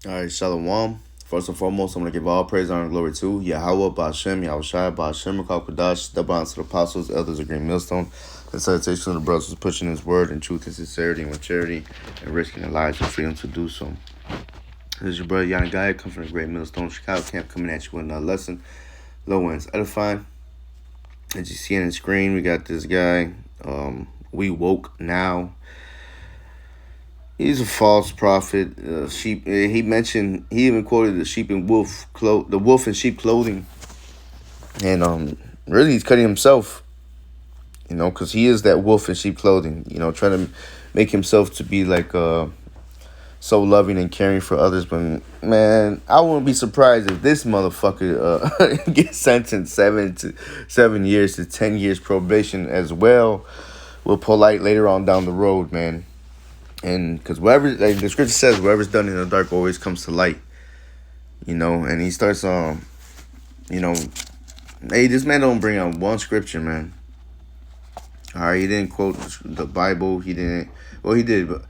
All right, Shalom. First and foremost, I'm going to give all praise, honor, and glory to Yahweh, Ba'ashem, Yahushai, Ba'ashem, Rakal Kadash, the bonds to the apostles, elders of Green Millstone, and salutation to the brothers who's pushing his word in truth and sincerity and with charity and risking their lives and freedom to do so. This is your brother Yana Guy, come from the Great Millstone, Chicago camp, coming at you with another lesson. Low ends edifying. As you see on the screen, we got this guy, We Woke Now. He's a false prophet. Sheep. He mentioned. He even quoted the sheep and wolf the wolf and sheep clothing, and really he's cutting himself. Because he is that wolf in sheep clothing. Trying to make himself to be like so loving and caring for others. But man, I wouldn't be surprised if this motherfucker gets sentenced 7 years to 10 years probation as well, with polite later on down the road, man. And because whatever, like the scripture says, whatever's done in the dark always comes to light. And he starts hey, this man don't bring out one scripture, man. All right, he didn't quote the Bible. He didn't. Well, he did, but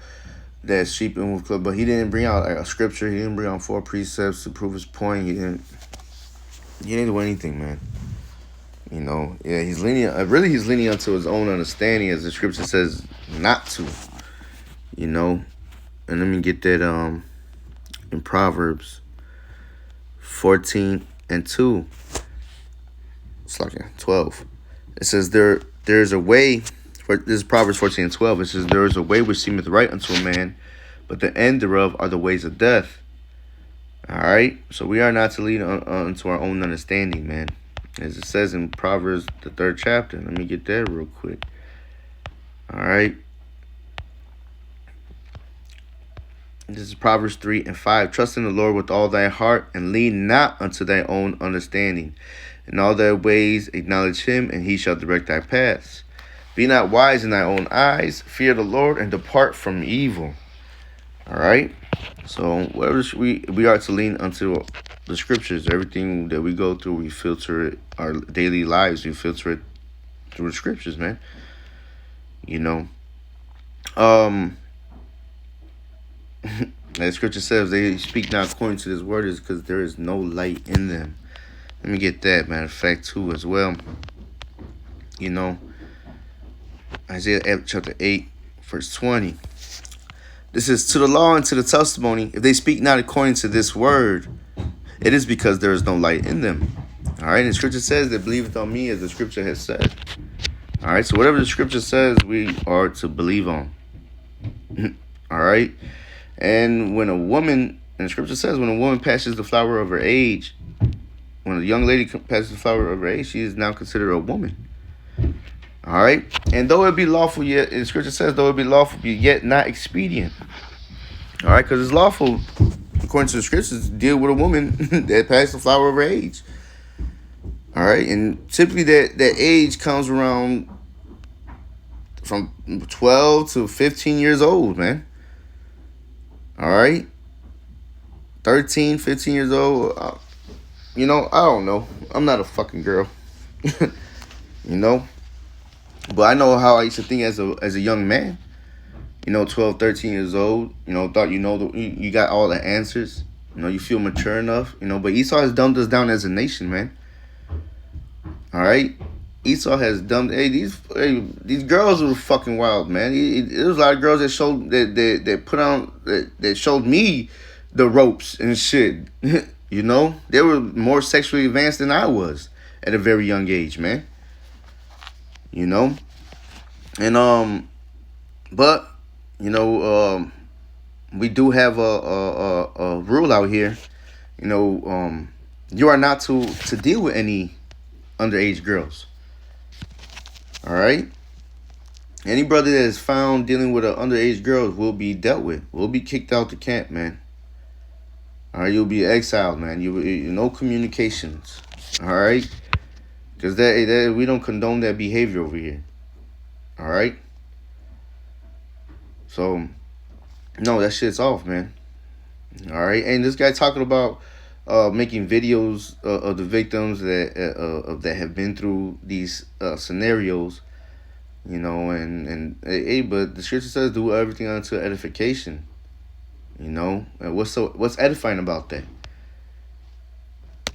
that sheep and wolf club. But he didn't bring out a scripture. He didn't bring out 4 precepts to prove his point. He didn't. He didn't do anything, man. Yeah, he's leaning. Really, he's leaning onto his own understanding, as the scripture says not to. And let me get that in Proverbs 14:2. It's like 12. It says there's a way. This is Proverbs 14:12. It says there is a way which seemeth right unto a man, but the end thereof are the ways of death. All right, so we are not to lean unto our own understanding, man, as it says in Proverbs the 3rd chapter. Let me get that real quick. All right. This is Proverbs 3:5. Trust in the Lord with all thy heart, and lean not unto thy own understanding. In all thy ways acknowledge him, and he shall direct thy paths. Be not wise in thy own eyes. Fear the Lord, and depart from evil. All right? So whatever we are to lean unto the scriptures. Everything that we go through, we filter it. Our daily lives, we filter it through the scriptures, man. As scripture says, they speak not according to this word, is because there is no light in them. Let me get that, matter of fact, too, as well. Isaiah chapter 8, verse 20. This is to the law and to the testimony. If they speak not according to this word, it is because there is no light in them. All right, and scripture says that believeth on me, as the scripture has said. All right, so whatever the scripture says, we are to believe on. All right. And when a woman, and the scripture says, when a woman passes the flower of her age, when a young lady passes the flower of her age, she is now considered a woman. All right. And though it be lawful, yet, the scripture says, though it be lawful, yet not expedient. All right. Because it's lawful, according to the scriptures, to deal with a woman that passed the flower of her age. All right. And typically that age comes around from 12 to 15 years old, man. All right. 13, 15 years old. I don't know. I'm not a fucking girl. But I know how I used to think as a young man. 12, 13 years old. Thought you got all the answers. You feel mature enough. But Esau has dumbed us down as a nation, man. All right. Esau has dumbed. These girls were fucking wild, man. There was a lot of girls that showed that showed me the ropes and shit. They were more sexually advanced than I was at a very young age, man. And but we do have a rule out here. You are not to deal with any underage girls. All right. Any brother that is found dealing with an underage girl will be dealt with. Will be kicked out the camp, man. All right, you'll be exiled, man. You no communications. All right, because that we don't condone that behavior over here. All right. So, no, that shit's off, man. All right, and this guy talking about making videos of the victims that have been through these scenarios. But the scripture says do everything unto edification. You know, and what's edifying about that?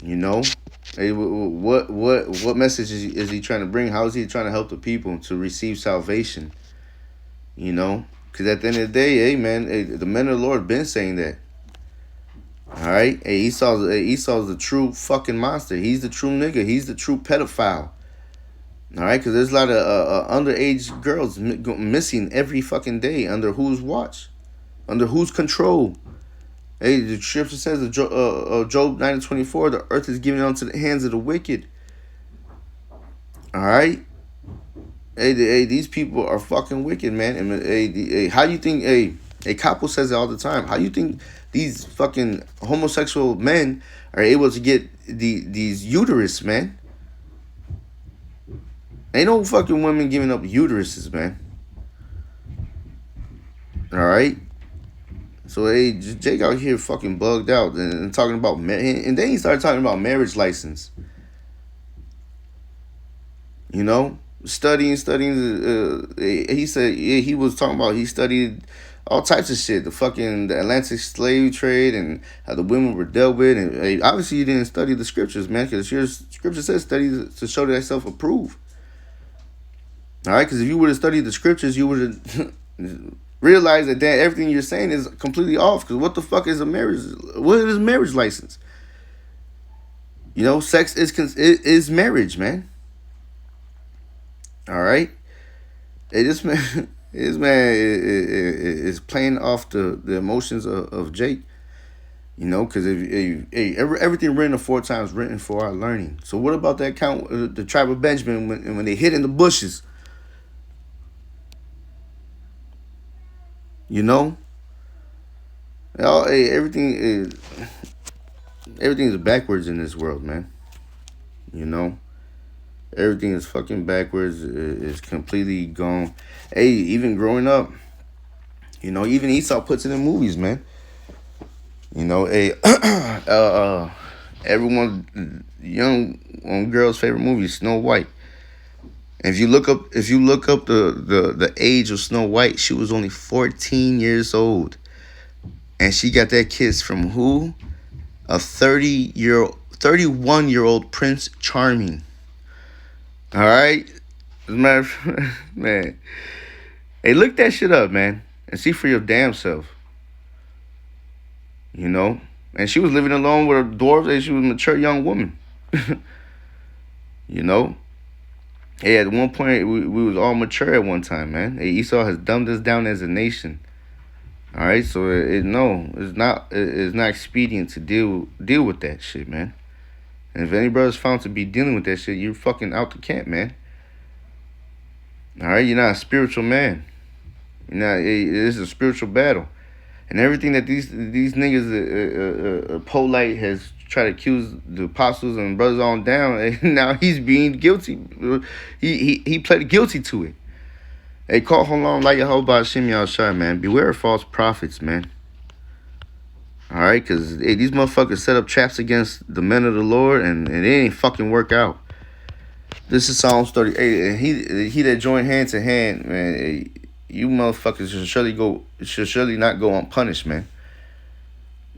You know, hey, what message is he trying to bring? How is he trying to help the people to receive salvation? You know, because at the end of the day, hey man, hey, the men of the Lord been saying that. All right, hey, Esau's the true fucking monster. He's the true nigga. He's the true pedophile. All right, because there's a lot of underage girls missing every fucking day. Under whose watch? Under whose control? Hey, the scripture says that Job 9:24, the earth is given into the hands of the wicked. All right. Hey, these people are fucking wicked, man. And hey, how you think? Hey, Capo says it all the time. How you think these fucking homosexual men are able to get these uterus, man? Ain't no fucking women giving up uteruses, man. All right. So hey, Jake out here fucking bugged out and talking about and then he started talking about marriage license. You know, studying. He said he was talking about he studied all types of shit. The Atlantic slave trade and how the women were dealt with. And hey, obviously you didn't study the scriptures, man, because your scripture says study to show thyself approved. All right, because if you would have studied the scriptures, you would have realized that everything you're saying is completely off. Because what the fuck is a marriage? What is marriage license? You know, sex is marriage, man. All right, hey, this man is playing off the emotions of Jake. You know, because everything written aforetime is written for our learning. So what about that count? The tribe of Benjamin when they hid in the bushes. You know, everything is backwards in this world, man. You know, everything is fucking backwards. It's completely gone. Hey, even growing up, you know, even Esau puts it in movies, man. You know, everyone, young girl's favorite movie, Snow White. If you look up the age of Snow White, she was only 14 years old. And she got that kiss from who? A 31-year-old Prince Charming. All right? As a matter of man. Hey, look that shit up, man. And see for your damn self. You know? And she was living alone with her dwarves and she was a mature young woman. You know? Hey, at one point, we was all mature at one time, man. Hey, Esau has dumbed us down as a nation. All right, so it's not expedient to deal with that shit, man. And if any brother's found to be dealing with that shit, you're fucking out the camp, man. All right, you're not a spiritual man. This is a spiritual battle, and everything that these niggas, Polite has tried to accuse the apostles and brothers on down, and now he's being guilty. He pled guilty to it. Hey, call Holom like Yehovah Hashem Yahushua, man. Beware of false prophets, man. All right, because these motherfuckers set up traps against the men of the Lord, and it ain't fucking work out. This is Psalms 38, and he that joined hand to hand, man. You motherfuckers should surely not go unpunished, man.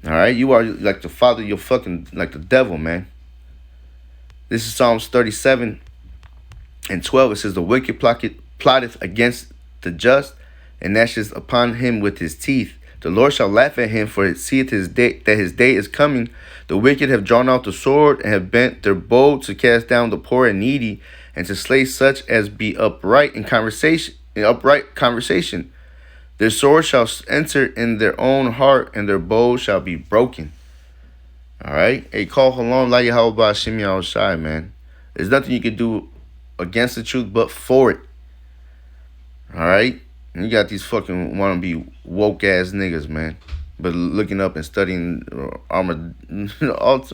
All right, you are like the father, you're fucking like the devil, man. This is Psalms 37 and 12. It says, the wicked plotteth against the just, and gnasheth upon him with his teeth. The Lord shall laugh at him, for it seeth his day, that his day is coming. The wicked have drawn out the sword, and have bent their bow to cast down the poor and needy, and to slay such as be upright in conversation. Their sword shall enter in their own heart, and their bow shall be broken. All right? Hey, call Halom La Yehovah Hashem Yahushua, man. There's nothing you can do against the truth but for it. All right? And you got these fucking wannabe woke-ass niggas, man. But looking up and studying armor,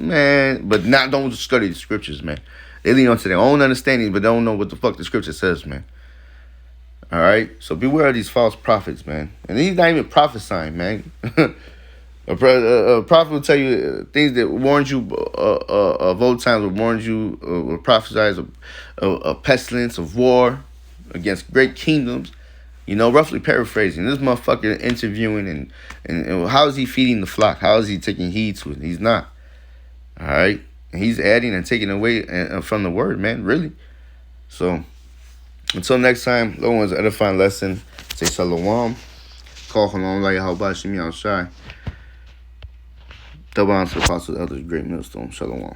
man. But don't study the scriptures, man. They lean onto their own understanding, but don't know what the fuck the scripture says, man. All right, so beware of these false prophets, man. And he's not even prophesying, man. A prophet will tell you things that warned you of old times, will warn you, will prophesize of pestilence, of war against great kingdoms. You know, roughly paraphrasing. This motherfucker interviewing and how is he feeding the flock? How is he taking heed to it? He's not. All right? And he's adding and taking away from the word, man, really. So, until next time, Lord one's edifying lesson. Say shalom. Call Halom La Yahweh Shemi Al Shai. Double honor to the apostles, elders, great millstone. Shalom.